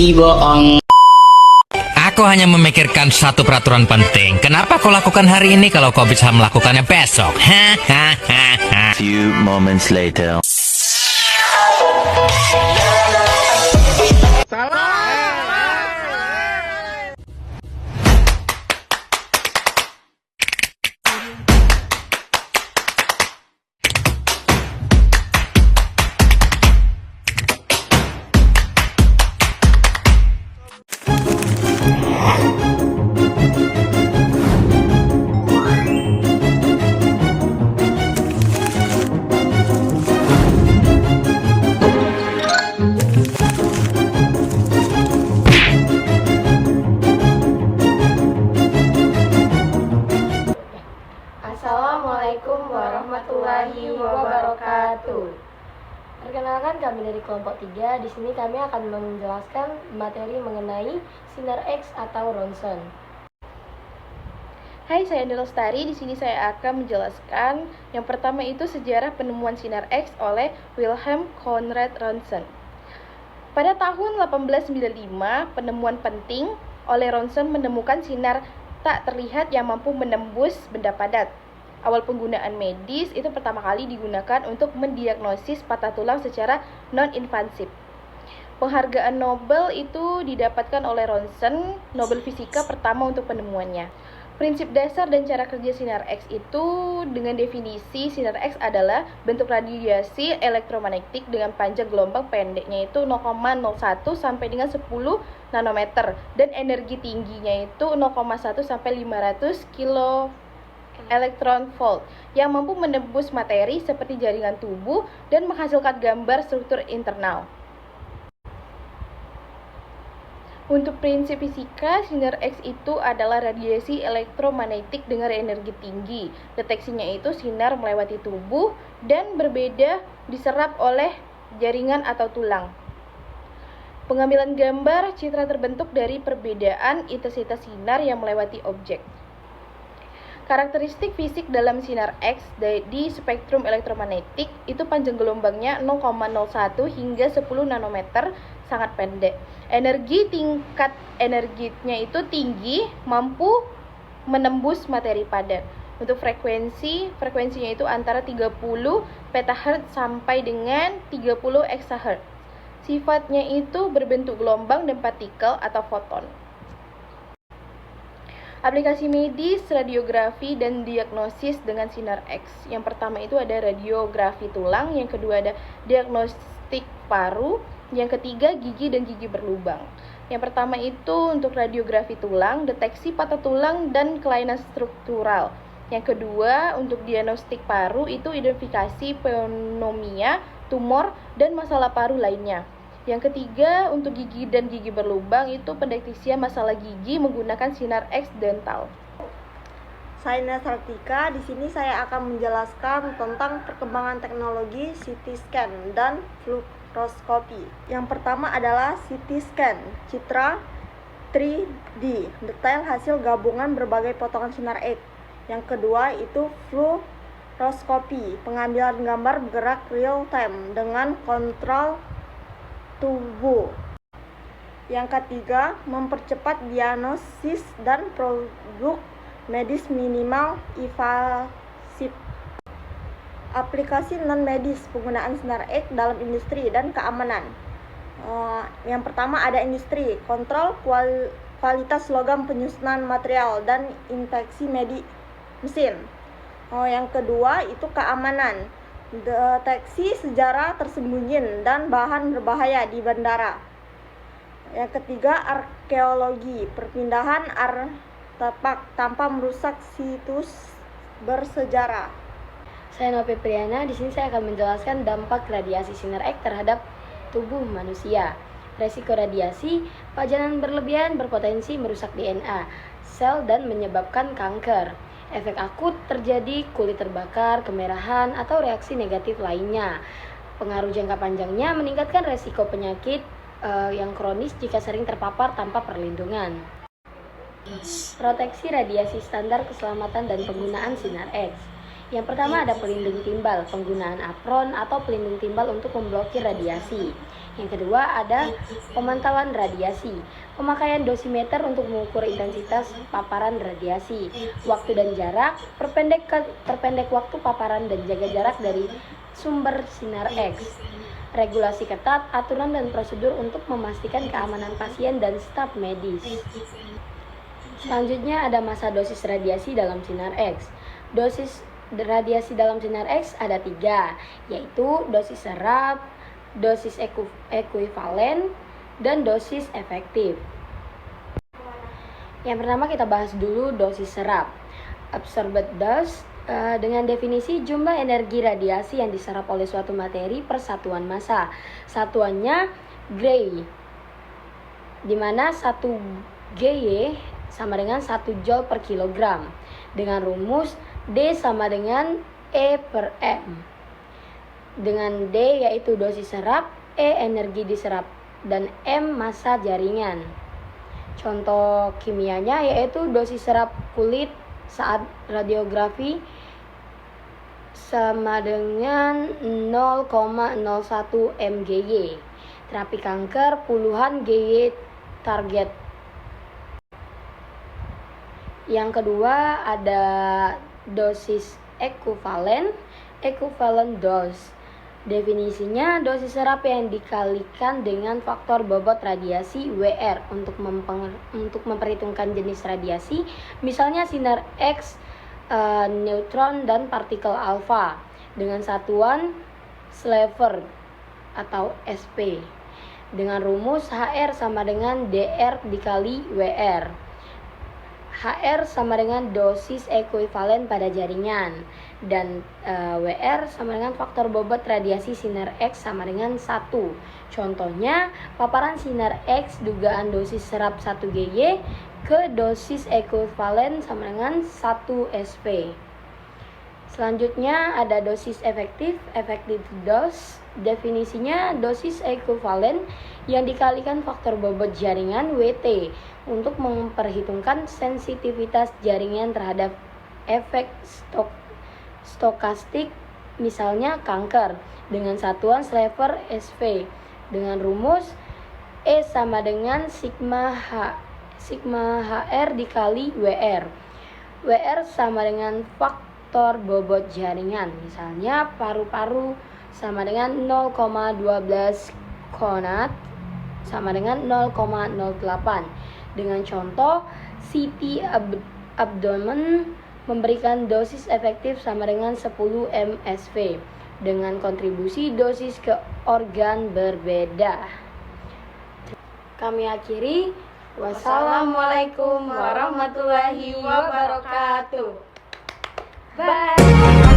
bohong. Aku hanya memikirkan satu peraturan penting. Kenapa kau lakukan hari ini kalau kau bisa melakukannya besok? Few moments later. Assalamualaikum warahmatullahi wabarakatuh. Perkenalkan, kami dari kelompok 3. Di sini kami akan menjelaskan materi mengenai sinar X atau ronsen. Hai, saya Andi Lestari. Di sini saya akan menjelaskan yang pertama itu sejarah penemuan sinar X oleh Wilhelm Conrad Rontgen. Pada tahun 1895, penemuan penting oleh Rontgen menemukan sinar tak terlihat yang mampu menembus benda padat. Awal penggunaan medis itu pertama kali digunakan untuk mendiagnosis patah tulang secara non-invasif. Penghargaan Nobel itu didapatkan oleh Rontgen, Nobel Fisika pertama untuk penemuannya. Prinsip dasar dan cara kerja sinar X itu dengan definisi sinar X adalah bentuk radiasi elektromagnetik dengan panjang gelombang pendeknya itu 0,01 sampai dengan 10 nanometer dan energi tingginya itu 0,1 sampai 500 kilo elektron volt yang mampu menembus materi seperti jaringan tubuh dan menghasilkan gambar struktur internal. Untuk prinsip fisika, sinar X itu adalah radiasi elektromagnetik dengan energi tinggi. Deteksinya itu sinar melewati tubuh dan berbeda diserap oleh jaringan atau tulang. Pengambilan gambar citra terbentuk dari perbedaan intensitas sinar yang melewati objek. Karakteristik fisik dalam sinar X di spektrum elektromagnetik itu panjang gelombangnya 0,01 hingga 10 nanometer, sangat pendek. Tingkat energinya itu tinggi, mampu menembus materi padat. Untuk frekuensinya itu antara 30 petahertz sampai dengan 30 exahertz. Sifatnya itu berbentuk gelombang dan partikel atau foton. Aplikasi medis, radiografi, dan diagnosis dengan sinar X. Yang pertama itu ada radiografi tulang, yang kedua ada diagnostik paru, yang ketiga gigi dan gigi berlubang. Yang pertama itu untuk radiografi tulang, deteksi patah tulang dan kelainan struktural. Yang kedua untuk diagnostik paru itu identifikasi pneumonia, tumor, dan masalah paru lainnya. Yang ketiga, untuk gigi dan gigi berlubang itu pendeteksian masalah gigi menggunakan sinar X dental. Saya Nasartika. Di sini saya akan menjelaskan tentang perkembangan teknologi CT scan dan fluoroskopi. Yang pertama adalah CT scan, citra 3D, detail hasil gabungan berbagai potongan sinar X. Yang kedua itu fluoroskopi, pengambilan gambar bergerak real time dengan kontrol tubuh. Yang ketiga, mempercepat diagnosis dan produk medis minimal invasif. Aplikasi non-medis penggunaan sinar X dalam industri dan keamanan. Yang pertama ada industri, kontrol kualitas logam penyusunan material dan inspeksi mesin. Yang kedua itu keamanan, deteksi sejarah tersembunyi dan bahan berbahaya di bandara. Yang ketiga arkeologi, perpindahan artefak tanpa merusak situs bersejarah. Saya Novi Priana. Di sini saya akan menjelaskan dampak radiasi sinar X terhadap tubuh manusia. Resiko radiasi, pajanan berlebihan berpotensi merusak DNA, sel dan menyebabkan kanker. Efek akut terjadi kulit terbakar, kemerahan, atau reaksi negatif lainnya. Pengaruh jangka panjangnya meningkatkan resiko penyakit yang kronis jika sering terpapar tanpa perlindungan. Proteksi radiasi standar keselamatan dan penggunaan sinar X. Yang pertama ada pelindung timbal, penggunaan apron atau pelindung timbal untuk memblokir radiasi. Yang kedua ada pemantauan radiasi. Pemakaian dosimeter untuk mengukur intensitas paparan radiasi. Waktu dan jarak, perpendek waktu paparan dan jaga jarak dari sumber sinar X. Regulasi ketat, aturan dan prosedur untuk memastikan keamanan pasien dan staf medis. Selanjutnya ada masa dosis radiasi dalam sinar X. Dosis radiasi dalam sinar X ada 3, yaitu dosis serap, dosis ekuivalen, dan dosis efektif. Yang pertama kita bahas dulu dosis serap. Absorbed dose dengan definisi jumlah energi radiasi yang diserap oleh suatu materi per satuan massa. Satuannya Gray, di mana 1 GY sama dengan 1 Joule per kilogram. Dengan rumus D sama dengan E per M. Dengan D yaitu dosis serap, E energi diserap, dan M massa jaringan. Contoh kimianya yaitu dosis serap kulit saat radiografi sama dengan 0,01 mgy. Terapi kanker puluhan GY target. Yang kedua ada dosis ekuivalen dose. Definisinya dosis serap yang dikalikan dengan faktor bobot radiasi WR untuk memperhitungkan jenis radiasi, misalnya sinar X, neutron, dan partikel alfa, dengan satuan Slaver atau SP, dengan rumus HR sama dengan DR dikali WR. HR sama dengan dosis ekuivalen pada jaringan, dan WR sama dengan faktor bobot radiasi sinar X sama dengan 1. Contohnya, paparan sinar X dugaan dosis serap 1 GY ke dosis ekuivalen sama dengan 1 SP. Selanjutnya ada dosis efektif dose. Definisinya dosis ekuivalen yang dikalikan faktor bobot jaringan WT untuk memperhitungkan sensitivitas jaringan terhadap efek stokastik, misalnya kanker, dengan satuan Slaver SV, dengan rumus E sama dengan sigma HR dikali WR. WR sama dengan faktor bobot jaringan, misalnya paru-paru sama dengan 0,12 konat sama dengan 0,08. Dengan contoh CT abdomen memberikan dosis efektif sama dengan 10 mSv dengan kontribusi dosis ke organ berbeda. Kami akhiri. Wassalamualaikum warahmatullahi wabarakatuh. Bye.